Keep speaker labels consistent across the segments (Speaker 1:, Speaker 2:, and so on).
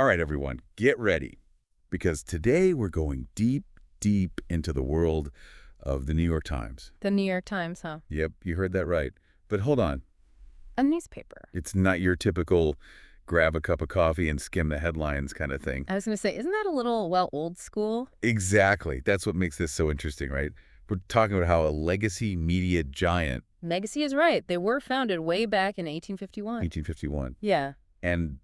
Speaker 1: All right, everyone, get ready, because today we're going deep, deep into the world of the New York Times.
Speaker 2: The New York Times, huh?
Speaker 1: Yep, you heard that right. But hold on.
Speaker 2: A newspaper.
Speaker 1: It's not your typical grab a cup of coffee and skim the headlines kind of thing.
Speaker 2: I was going to say, isn't that a little, well, old school?
Speaker 1: Exactly. That's what makes this so interesting, right? We're talking about how a legacy media giant,
Speaker 2: Legacy is right. They were founded way back in 1851.
Speaker 1: 1851,
Speaker 2: Yeah.
Speaker 1: and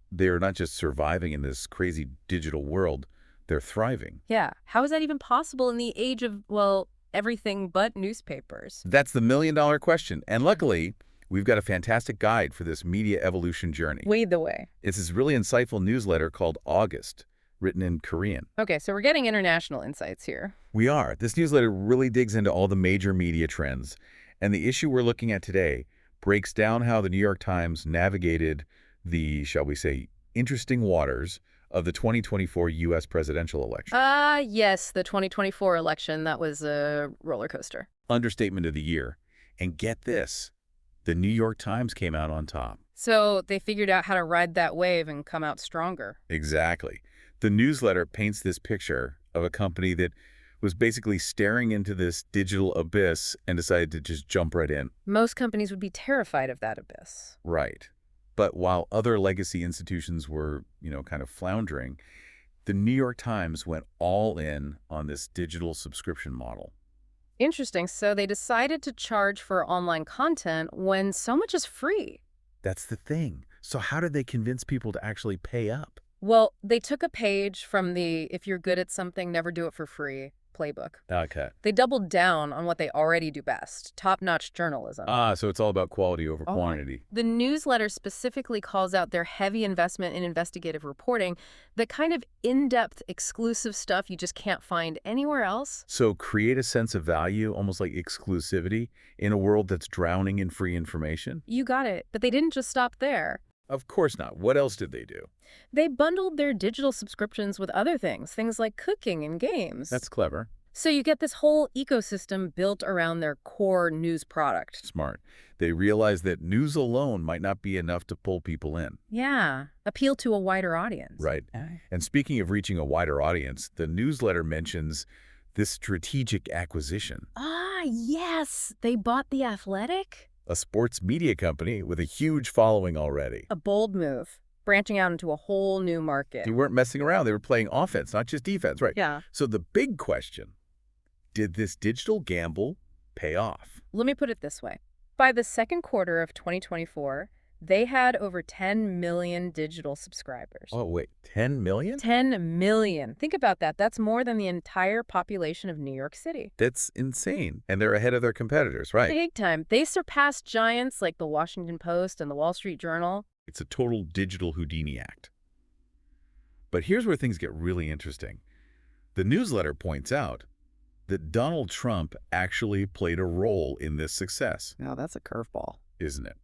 Speaker 1: they're not just surviving in this crazy digital world, they're thriving.
Speaker 2: Yeah. How is that even possible in the age of, well, everything but newspapers?
Speaker 1: That's the million-dollar question. And luckily, we've got a fantastic guide for this media evolution journey.
Speaker 2: Lead the way.
Speaker 1: It's this really insightful newsletter called August, written in Korean.
Speaker 2: Okay, so we're getting international insights here.
Speaker 1: We are. This newsletter really digs into all the major media trends. And the issue we're looking at today breaks down how the New York Times navigated the, shall we say, interesting waters of the 2024 U.S. presidential election.
Speaker 2: Yes, the 2024 election. That was a roller coaster.
Speaker 1: Understatement of the year. And get this, the New York Times came out on top.
Speaker 2: So they figured out how to ride that wave and come out stronger.
Speaker 1: Exactly. The newsletter paints this picture of a company that was basically staring into this digital abyss and decided to just jump right in.
Speaker 2: Most companies would be terrified of that abyss.
Speaker 1: Right. But while other legacy institutions were, kind of floundering, the New York Times went all in on this digital subscription model.
Speaker 2: Interesting. So they decided to charge for online content when so much is free.
Speaker 1: That's the thing. So how did they convince people to actually pay up?
Speaker 2: Well, they took a page from the "if you're good at something, never do it for free" playbook.
Speaker 1: Okay.
Speaker 2: They doubled down on what they already do best, top-notch journalism.
Speaker 1: So it's all about quality over quantity.
Speaker 2: The newsletter specifically calls out their heavy investment in investigative reporting, the kind of in-depth, exclusive stuff you just can't find anywhere else.
Speaker 1: So create a sense of value, almost like exclusivity, in a world that's drowning in free information?
Speaker 2: You got it. But they didn't just stop there.
Speaker 1: Of course not. What else did they do?
Speaker 2: They bundled their digital subscriptions with other things like cooking and games.
Speaker 1: That's clever.
Speaker 2: So you get this whole ecosystem built around their core news product.
Speaker 1: Smart. They realized that news alone might not be enough to pull people in.
Speaker 2: Yeah, appeal to a wider audience.
Speaker 1: Right. And speaking of reaching a wider audience, the newsletter mentions this strategic acquisition.
Speaker 2: Yes. They bought The Athletic?
Speaker 1: A sports media company with a huge following already.
Speaker 2: A bold move, branching out into a whole new market.
Speaker 1: They weren't messing around. They were playing offense, not just defense, right?
Speaker 2: Yeah.
Speaker 1: So the big question, did this digital gamble pay off?
Speaker 2: Let me put it this way. By the second quarter of 2024, they had over 10 million digital subscribers.
Speaker 1: Oh, wait, 10 million?
Speaker 2: 10 million. Think about that. That's more than the entire population of New York City.
Speaker 1: That's insane. And they're ahead of their competitors, right?
Speaker 2: Big time. They surpassed giants like the Washington Post and the Wall Street Journal.
Speaker 1: It's a total digital Houdini act. But here's where things get really interesting. The newsletter points out that Donald Trump actually played a role in this success.
Speaker 2: Now, that's a curveball.
Speaker 1: Isn't it?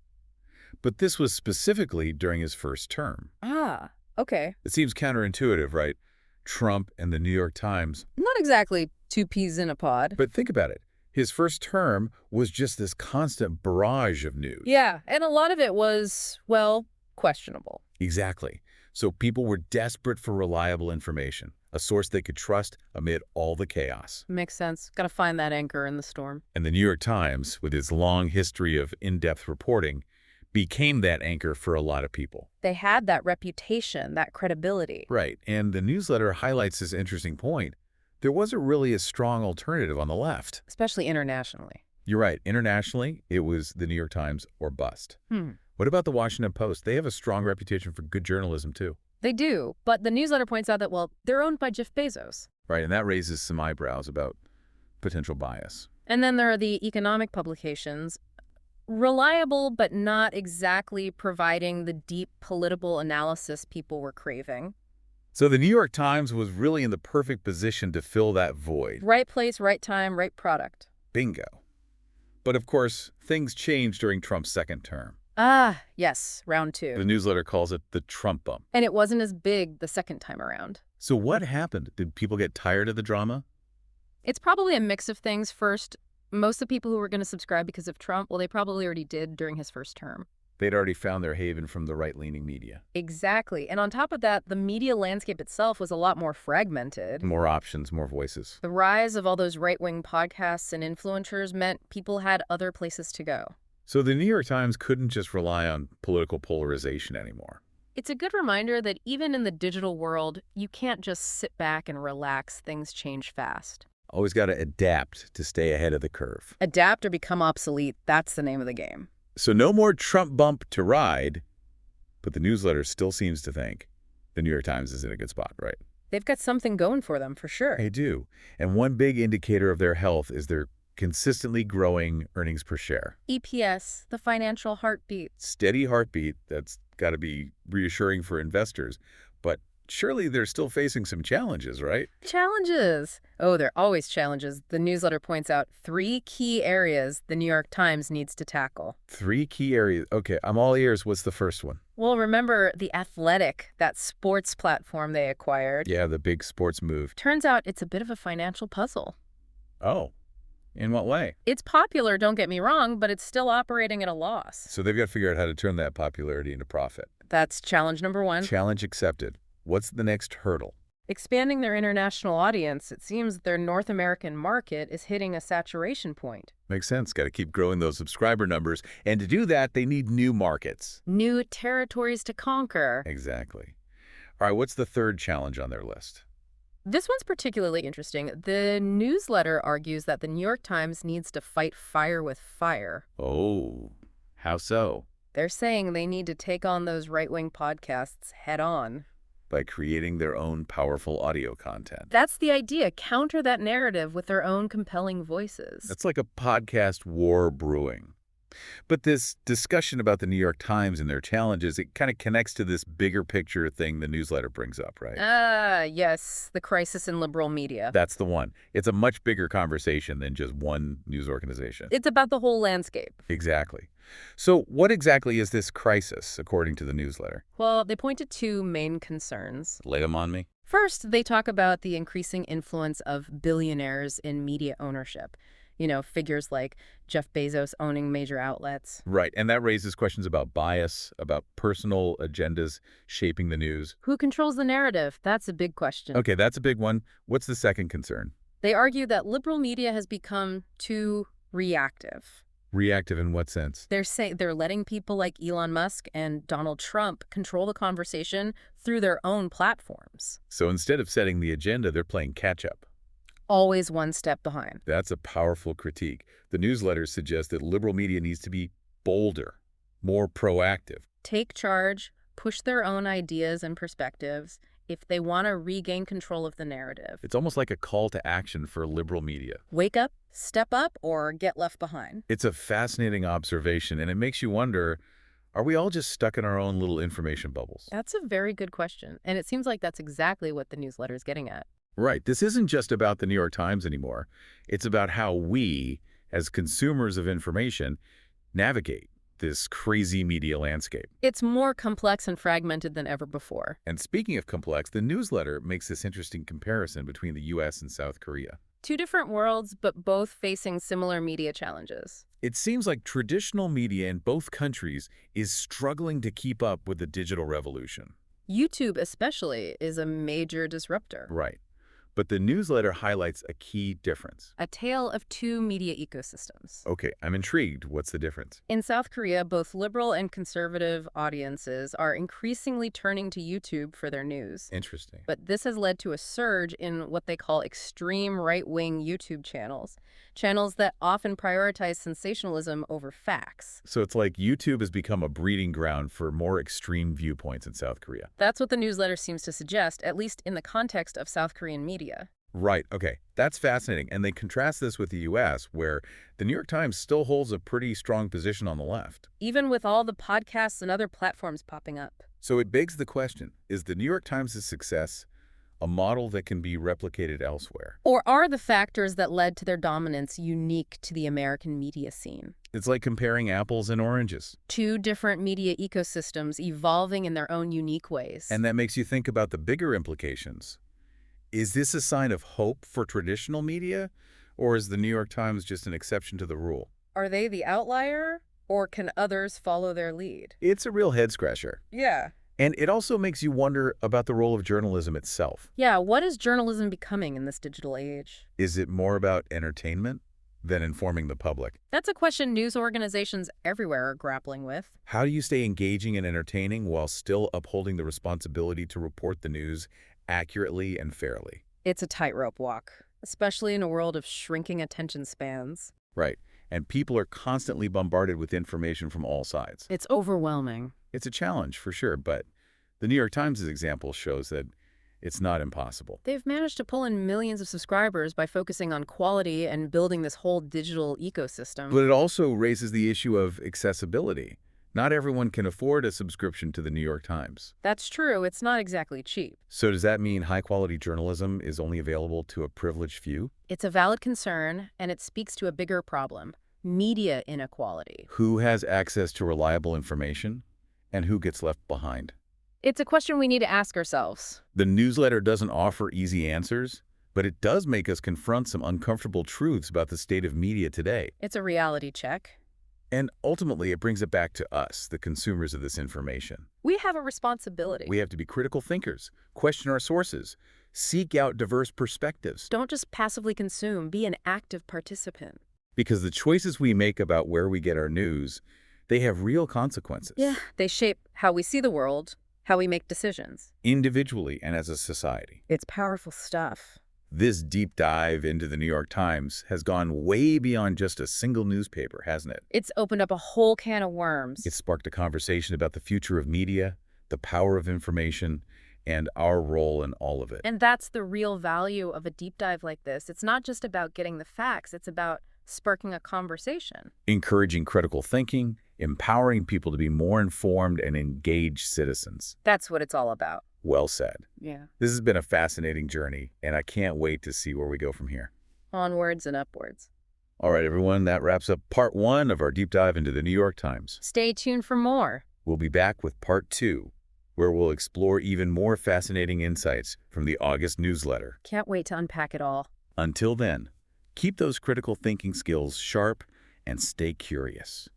Speaker 1: But this was specifically during his first term.
Speaker 2: Okay.
Speaker 1: It seems counterintuitive, right? Trump and the New York Times.
Speaker 2: Not exactly two peas in a pod.
Speaker 1: But think about it. His first term was just this constant barrage of news.
Speaker 2: Yeah, and a lot of it was, well, questionable.
Speaker 1: Exactly. So people were desperate for reliable information, a source they could trust amid all the chaos.
Speaker 2: Makes sense. Gotta find that anchor in the storm.
Speaker 1: And the New York Times, with its long history of in-depth reporting, became that anchor for a lot of people.
Speaker 2: They had that reputation, that credibility.
Speaker 1: Right. And the newsletter highlights this interesting point. There wasn't really a strong alternative on the left.
Speaker 2: Especially internationally.
Speaker 1: You're right. Internationally, it was the New York Times or bust. What about the Washington Post? They have a strong reputation for good journalism, too.
Speaker 2: They do, but the newsletter points out that, well, they're owned by Jeff Bezos.
Speaker 1: Right, and that raises some eyebrows about potential bias.
Speaker 2: And then there are the economic publications. Reliable, but not exactly providing the deep political analysis people were craving.
Speaker 1: So the New York Times was really in the perfect position to fill that void.
Speaker 2: Right place, right time, right product.
Speaker 1: Bingo. But of course, things changed during Trump's second term.
Speaker 2: Yes, round two.
Speaker 1: The newsletter calls it the Trump bump.
Speaker 2: And it wasn't as big the second time around.
Speaker 1: So what happened? Did people get tired of the drama?
Speaker 2: It's probably a mix of things. First, most of the people who were going to subscribe because of Trump, well, they probably already did during his first term.
Speaker 1: They'd already found their haven from the right-leaning media.
Speaker 2: Exactly. And on top of that, the media landscape itself was a lot more fragmented.
Speaker 1: More options, more voices.
Speaker 2: The rise of all those right-wing podcasts and influencers meant people had other places to go.
Speaker 1: So the New York Times couldn't just rely on political polarization anymore.
Speaker 2: It's a good reminder that even in the digital world, you can't just sit back and relax. Things change fast.
Speaker 1: Always got to adapt to stay ahead of the curve.
Speaker 2: Adapt or become obsolete, that's the name of the game.
Speaker 1: So no more Trump bump to ride, but the newsletter still seems to think the New York Times is in a good spot, right?
Speaker 2: They've got something going for them, for sure.
Speaker 1: They do. And one big indicator of their health is their consistently growing earnings per share.
Speaker 2: EPS, the financial heartbeat.
Speaker 1: Steady heartbeat, that's got to be reassuring for investors. But surely they're still facing some challenges, right?
Speaker 2: Challenges. Oh, there are always challenges. The newsletter points out 3 key areas the New York Times needs to tackle.
Speaker 1: 3 key areas. Okay, I'm all ears. What's the first one?
Speaker 2: Well, remember The Athletic, that sports platform they acquired.
Speaker 1: Yeah, the big sports move.
Speaker 2: Turns out it's a bit of a financial puzzle.
Speaker 1: Oh, in what way?
Speaker 2: It's popular, don't get me wrong, but it's still operating at a loss.
Speaker 1: So they've got to figure out how to turn that popularity into profit.
Speaker 2: That's challenge number 1.
Speaker 1: Challenge accepted. What's the next hurdle?
Speaker 2: Expanding their international audience. It seems their North American market is hitting a saturation point.
Speaker 1: Makes sense. Got to keep growing those subscriber numbers. And to do that, they need new markets.
Speaker 2: New territories to conquer.
Speaker 1: Exactly. All right, what's the third challenge on their list?
Speaker 2: This one's particularly interesting. The newsletter argues that the New York Times needs to fight fire with fire.
Speaker 1: Oh, how so?
Speaker 2: They're saying they need to take on those right-wing podcasts head on.
Speaker 1: By creating their own powerful audio content.
Speaker 2: That's the idea. Counter that narrative with their own compelling voices.
Speaker 1: That's like a podcast war brewing. But this discussion about the New York Times and their challenges, it kind of connects to this bigger picture thing the newsletter brings up, right?
Speaker 2: Yes, the crisis in liberal media.
Speaker 1: That's the one. It's a much bigger conversation than just one news organization.
Speaker 2: It's about the whole landscape.
Speaker 1: Exactly. So what exactly is this crisis, according to the newsletter?
Speaker 2: Well, they point to 2 main concerns.
Speaker 1: Lay them on me.
Speaker 2: First, they talk about the increasing influence of billionaires in media ownership. You know, figures like Jeff Bezos owning major outlets.
Speaker 1: Right, and that raises questions about bias, about personal agendas shaping the news.
Speaker 2: Who controls the narrative? That's a big question.
Speaker 1: Okay, that's a big one. What's the second concern?
Speaker 2: They argue that liberal media has become too reactive.
Speaker 1: Reactive in what sense?
Speaker 2: They're letting people like Elon Musk and Donald Trump control the conversation through their own platforms.
Speaker 1: So instead of setting the agenda, they're playing catch-up.
Speaker 2: Always one step behind.
Speaker 1: That's a powerful critique. The newsletter suggests that liberal media needs to be bolder, more proactive.
Speaker 2: Take charge, push their own ideas and perspectives if they want to regain control of the narrative.
Speaker 1: It's almost like a call to action for liberal media.
Speaker 2: Wake up, step up, or get left behind.
Speaker 1: It's a fascinating observation, and it makes you wonder, are we all just stuck in our own little information bubbles?
Speaker 2: That's a very good question, and it seems like that's exactly what the newsletter is getting at.
Speaker 1: Right. This isn't just about the New York Times anymore. It's about how we, as consumers of information, navigate this crazy media landscape.
Speaker 2: It's more complex and fragmented than ever before.
Speaker 1: And speaking of complex, the newsletter makes this interesting comparison between the U.S. and South Korea.
Speaker 2: 2 different worlds, but both facing similar media challenges.
Speaker 1: It seems like traditional media in both countries is struggling to keep up with the digital revolution.
Speaker 2: YouTube especially is a major disruptor.
Speaker 1: Right. But the newsletter highlights a key difference.
Speaker 2: A tale of 2 media ecosystems.
Speaker 1: Okay, I'm intrigued. What's the difference?
Speaker 2: In South Korea, both liberal and conservative audiences are increasingly turning to YouTube for their news.
Speaker 1: Interesting.
Speaker 2: But this has led to a surge in what they call extreme right-wing YouTube channels. Channels that often prioritize sensationalism over facts.
Speaker 1: So it's like YouTube has become a breeding ground for more extreme viewpoints in South Korea.
Speaker 2: That's what the newsletter seems to suggest, at least in the context of South Korean media.
Speaker 1: Right. Okay. That's fascinating. And they contrast this with the U.S., where the New York Times still holds a pretty strong position on the left.
Speaker 2: Even with all the podcasts and other platforms popping up.
Speaker 1: So it begs the question, is the New York Times' success a model that can be replicated elsewhere?
Speaker 2: Or are the factors that led to their dominance unique to the American media scene?
Speaker 1: It's like comparing apples and oranges.
Speaker 2: 2 different media ecosystems evolving in their own unique ways.
Speaker 1: And that makes you think about the bigger implications. Is this a sign of hope for traditional media, or is the New York Times just an exception to the rule?
Speaker 2: Are they the outlier Or can others follow their lead?
Speaker 1: It's a real head-scratcher.
Speaker 2: Yeah.
Speaker 1: And it also makes you wonder about the role of journalism itself.
Speaker 2: Yeah, what is journalism becoming in this digital age?
Speaker 1: Is it more about entertainment than informing the public?
Speaker 2: That's a question news organizations everywhere are grappling with.
Speaker 1: How do you stay engaging and entertaining while still upholding the responsibility to report the news accurately and fairly?
Speaker 2: It's a tightrope walk, especially in a world of shrinking attention spans.
Speaker 1: Right. And people are constantly bombarded with information from all sides.
Speaker 2: It's overwhelming.
Speaker 1: It's a challenge for sure, but the New York Times' example shows that it's not impossible.
Speaker 2: They've managed to pull in millions of subscribers by focusing on quality and building this whole digital ecosystem.
Speaker 1: But it also raises the issue of accessibility. Not everyone can afford a subscription to the New York Times.
Speaker 2: That's true. It's not exactly cheap.
Speaker 1: So does that mean high-quality journalism is only available to a privileged few?
Speaker 2: It's a valid concern, and it speaks to a bigger problem: media inequality.
Speaker 1: Who has access to reliable information, and who gets left behind?
Speaker 2: It's a question we need to ask ourselves.
Speaker 1: The newsletter doesn't offer easy answers, but it does make us confront some uncomfortable truths about the state of media today.
Speaker 2: It's a reality check.
Speaker 1: And ultimately, it brings it back to us, the consumers of this information.
Speaker 2: We have a responsibility.
Speaker 1: We have to be critical thinkers, question our sources, seek out diverse perspectives.
Speaker 2: Don't just passively consume, be an active participant.
Speaker 1: Because the choices we make about where we get our news, they have real consequences.
Speaker 2: Yeah, they shape how we see the world, how we make decisions.
Speaker 1: Individually and as a society.
Speaker 2: It's powerful stuff.
Speaker 1: This deep dive into the New York Times has gone way beyond just a single newspaper, hasn't it?
Speaker 2: It's opened up a whole can of worms.
Speaker 1: It sparked a conversation about the future of media, the power of information, and our role in all of it.
Speaker 2: And that's the real value of a deep dive like this. It's not just about getting the facts, it's about sparking a conversation.
Speaker 1: Encouraging critical thinking, empowering people to be more informed and engaged citizens.
Speaker 2: That's what it's all about.
Speaker 1: Well said.
Speaker 2: Yeah.
Speaker 1: This has been a fascinating journey, and I can't wait to see where we go from here.
Speaker 2: Onwards and upwards.
Speaker 1: All right, everyone, that wraps up part 1 of our deep dive into the New York Times.
Speaker 2: Stay tuned for more.
Speaker 1: We'll be back with part 2, where we'll explore even more fascinating insights from the August newsletter.
Speaker 2: Can't wait to unpack it all.
Speaker 1: Until then, keep those critical thinking skills sharp and stay curious.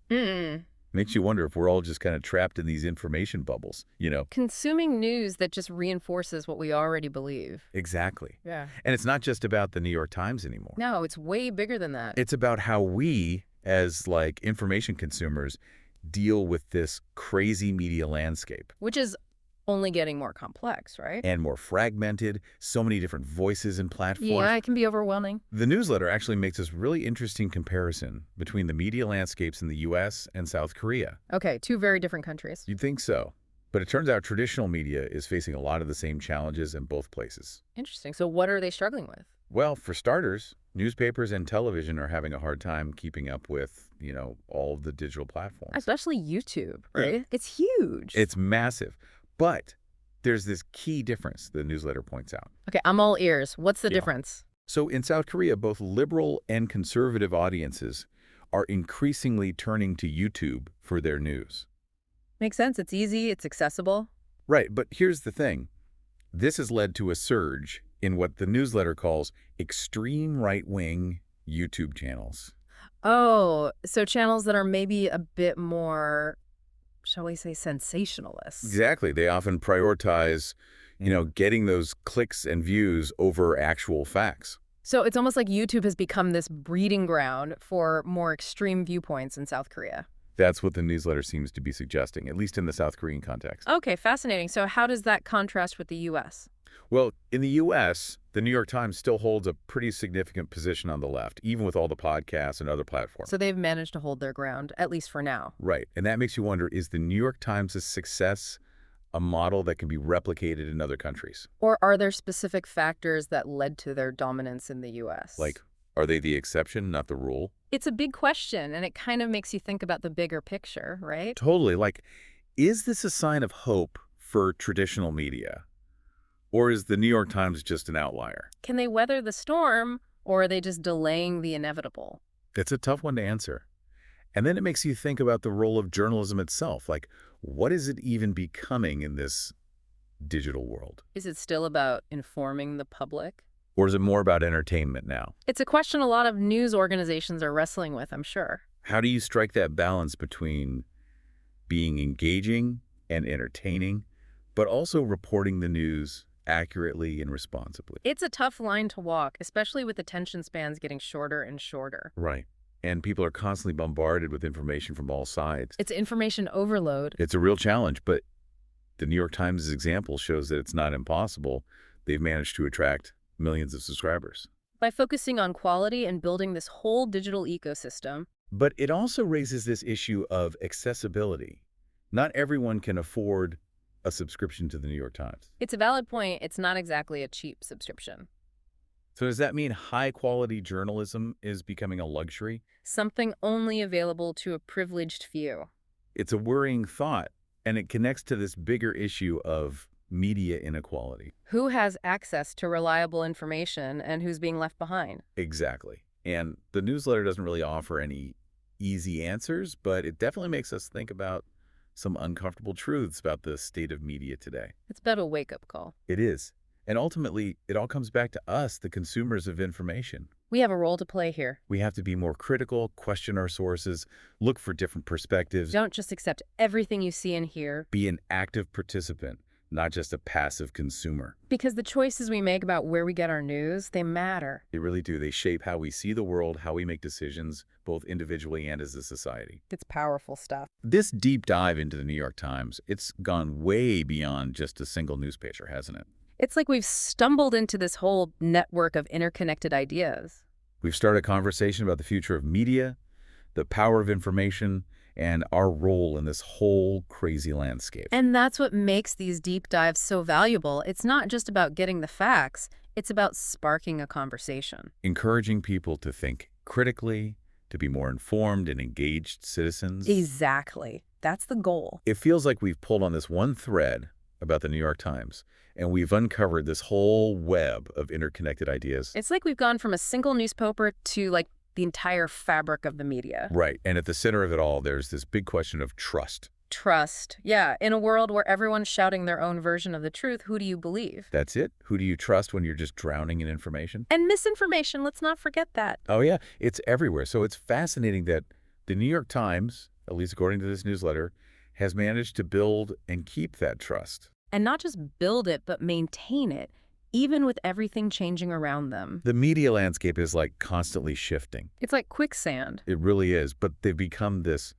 Speaker 1: Makes you wonder if we're all just kind of trapped in these information bubbles, you know?
Speaker 2: Consuming news that just reinforces what we already believe.
Speaker 1: Exactly.
Speaker 2: Yeah.
Speaker 1: And it's not just about the New York Times anymore.
Speaker 2: No, it's way bigger than that.
Speaker 1: It's about how we, as like information consumers, deal with this crazy media landscape.
Speaker 2: Which is only getting more complex, right?
Speaker 1: And more fragmented, so many different voices and platforms.
Speaker 2: Yeah, it can be overwhelming.
Speaker 1: The newsletter actually makes this really interesting comparison between the media landscapes in the U.S. and South Korea.
Speaker 2: Okay, two very different countries.
Speaker 1: You'd think so. But it turns out traditional media is facing a lot of the same challenges in both places.
Speaker 2: Interesting. So what are they struggling with?
Speaker 1: Well, for starters, newspapers and television are having a hard time keeping up with, all of the digital platforms.
Speaker 2: Especially YouTube, right? It's huge.
Speaker 1: It's massive. But there's this key difference the newsletter points out.
Speaker 2: Okay, I'm all ears. What's the
Speaker 1: Yeah.
Speaker 2: difference?
Speaker 1: So in South Korea, both liberal and conservative audiences are increasingly turning to YouTube for their news.
Speaker 2: Makes sense. It's easy. It's accessible.
Speaker 1: Right, but here's the thing. This has led to a surge in what the newsletter calls extreme right-wing YouTube channels.
Speaker 2: Oh, so channels that are maybe a bit more, shall we say, sensationalist.
Speaker 1: Exactly. They often prioritize, getting those clicks and views over actual facts.
Speaker 2: So it's almost like YouTube has become this breeding ground for more extreme viewpoints in South Korea.
Speaker 1: That's what the newsletter seems to be suggesting, at least in the South Korean context.
Speaker 2: Okay, fascinating. So how does that contrast with the U.S.?
Speaker 1: Well, in the U.S., the New York Times still holds a pretty significant position on the left, even with all the podcasts and other platforms.
Speaker 2: So they've managed to hold their ground, at least for now.
Speaker 1: Right. And that makes you wonder, is the New York Times' success a model that can be replicated in other countries?
Speaker 2: Or are there specific factors that led to their dominance in the U.S.?
Speaker 1: Like, are they the exception, not the rule?
Speaker 2: It's a big question, and it kind of makes you think about the bigger picture, right?
Speaker 1: Totally. Like, is this a sign of hope for traditional media? Or is the New York Times just an outlier?
Speaker 2: Can they weather the storm, or are they just delaying the inevitable?
Speaker 1: It's a tough one to answer. And then it makes you think about the role of journalism itself. Like, what is it even becoming in this digital world?
Speaker 2: Is it still about informing the public?
Speaker 1: Or is it more about entertainment now?
Speaker 2: It's a question a lot of news organizations are wrestling with, I'm sure.
Speaker 1: How do you strike that balance between being engaging and entertaining, but also reporting the news accurately and responsibly?
Speaker 2: It's a tough line to walk, especially with attention spans getting shorter and shorter.
Speaker 1: Right. And people are constantly bombarded with information from all sides.
Speaker 2: It's information overload.
Speaker 1: It's a real challenge, but the New York Times' example shows that it's not impossible. They've managed to attract millions of subscribers.
Speaker 2: By focusing on quality and building this whole digital ecosystem,
Speaker 1: But it also raises this issue of accessibility. Not everyone can afford a subscription to the New York Times.
Speaker 2: it's a valid point. It's not exactly a cheap subscription.
Speaker 1: So does that mean high-quality journalism is becoming a luxury?
Speaker 2: Something only available to a privileged few.
Speaker 1: It's a worrying thought, and it connects to this bigger issue of media inequality.
Speaker 2: Who has access to reliable information and who's being left behind?
Speaker 1: Exactly. And the newsletter doesn't really offer any easy answers, but it definitely makes us think about some uncomfortable truths about the state of media today.
Speaker 2: It's about a wake-up call.
Speaker 1: It is. And ultimately, it all comes back to us, the consumers of information.
Speaker 2: We have a role to play here.
Speaker 1: We have to be more critical, question our sources, look for different perspectives,
Speaker 2: Don't just accept everything you see and hear,
Speaker 1: be an active participant, not just a passive consumer.
Speaker 2: because the choices we make about where we get our news, they matter.
Speaker 1: They really do. They shape how we see the world, how we make decisions, both individually and as a society.
Speaker 2: It's powerful stuff.
Speaker 1: This deep dive into the New York Times, it's gone way beyond just a single newspaper, hasn't it?
Speaker 2: It's like we've stumbled into this whole network of interconnected ideas.
Speaker 1: We've started a conversation about the future of media, the power of information, and our role in this whole crazy landscape.
Speaker 2: And that's what makes these deep dives so valuable. It's not just about getting the facts, it's about sparking a conversation.
Speaker 1: Encouraging people to think critically, to be more informed and engaged citizens.
Speaker 2: Exactly. That's the goal.
Speaker 1: It feels like we've pulled on this one thread about the New York Times, and we've uncovered this whole web of interconnected ideas.
Speaker 2: It's like we've gone from a single newspaper to like the entire fabric of the media.
Speaker 1: Right. And at the center of it all, there's this big question of trust.
Speaker 2: Trust. Yeah, in a world where everyone's shouting their own version of the truth, who do you believe?
Speaker 1: That's it. Who do you trust when you're just drowning in information?
Speaker 2: And misinformation, let's not forget that.
Speaker 1: Oh, yeah. It's everywhere. So it's fascinating that the New York Times, at least according to this newsletter, has managed to build and keep that trust.
Speaker 2: And not just build it, but maintain it, even with everything changing around them.
Speaker 1: The media landscape is like constantly shifting.
Speaker 2: It's like quicksand.
Speaker 1: It really is. But they've become this,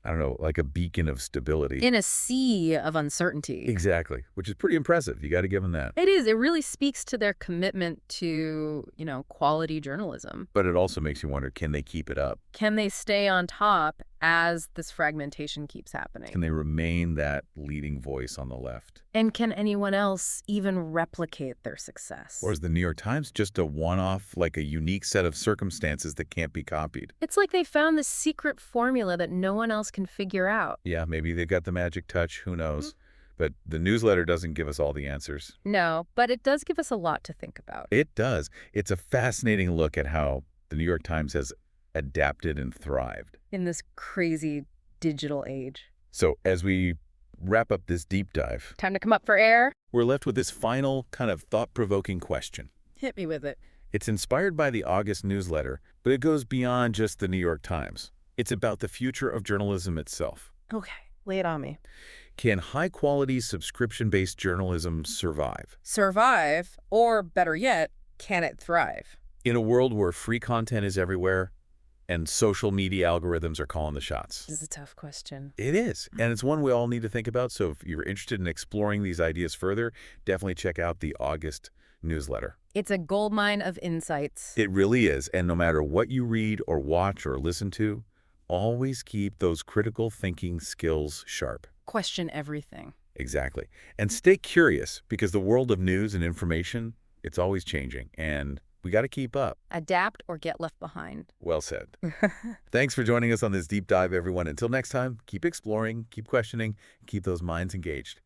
Speaker 1: I don't know, like a beacon of stability.
Speaker 2: In a sea of uncertainty.
Speaker 1: Exactly, which is pretty impressive. You got to give them that.
Speaker 2: It is. It really speaks to their commitment to, quality journalism.
Speaker 1: But it also makes you wonder, can they keep it up?
Speaker 2: Can they stay on top as this fragmentation keeps happening?
Speaker 1: Can they remain that leading voice on the left?
Speaker 2: And can anyone else even replicate their success?
Speaker 1: Or is the New York Times just a one-off, like a unique set of circumstances that can't be copied?
Speaker 2: It's like they found this secret formula that no one else can figure out.
Speaker 1: Yeah, maybe they've got the magic touch. Who knows? But the newsletter doesn't give us all the answers.
Speaker 2: No, but it does give us a lot to think about.
Speaker 1: It does. It's a fascinating look at how the New York Times has adapted and thrived.
Speaker 2: In this crazy digital age.
Speaker 1: So as we wrap up this deep dive,
Speaker 2: Time to come up for air?
Speaker 1: we're left with this final kind of thought-provoking question.
Speaker 2: Hit me with it.
Speaker 1: It's inspired by the August newsletter, but it goes beyond just the New York Times. It's about the future of journalism itself.
Speaker 2: Okay, lay it on me.
Speaker 1: Can high-quality subscription-based journalism survive?
Speaker 2: Survive, or better yet, can it thrive?
Speaker 1: In a world where free content is everywhere and social media algorithms are calling the shots?
Speaker 2: This is a tough question.
Speaker 1: It is, and it's one we all need to think about. So if you're interested in exploring these ideas further, definitely check out the August newsletter.
Speaker 2: It's a goldmine of insights.
Speaker 1: It really is, and no matter what you read or watch or listen to, always keep those critical thinking skills sharp.
Speaker 2: Question everything.
Speaker 1: Exactly. And stay curious, because the world of news and information, it's always changing, and we got to keep up.
Speaker 2: Adapt or get left behind.
Speaker 1: Well said. Thanks for joining us on this deep dive, everyone. Until next time, keep exploring, keep questioning, keep those minds engaged.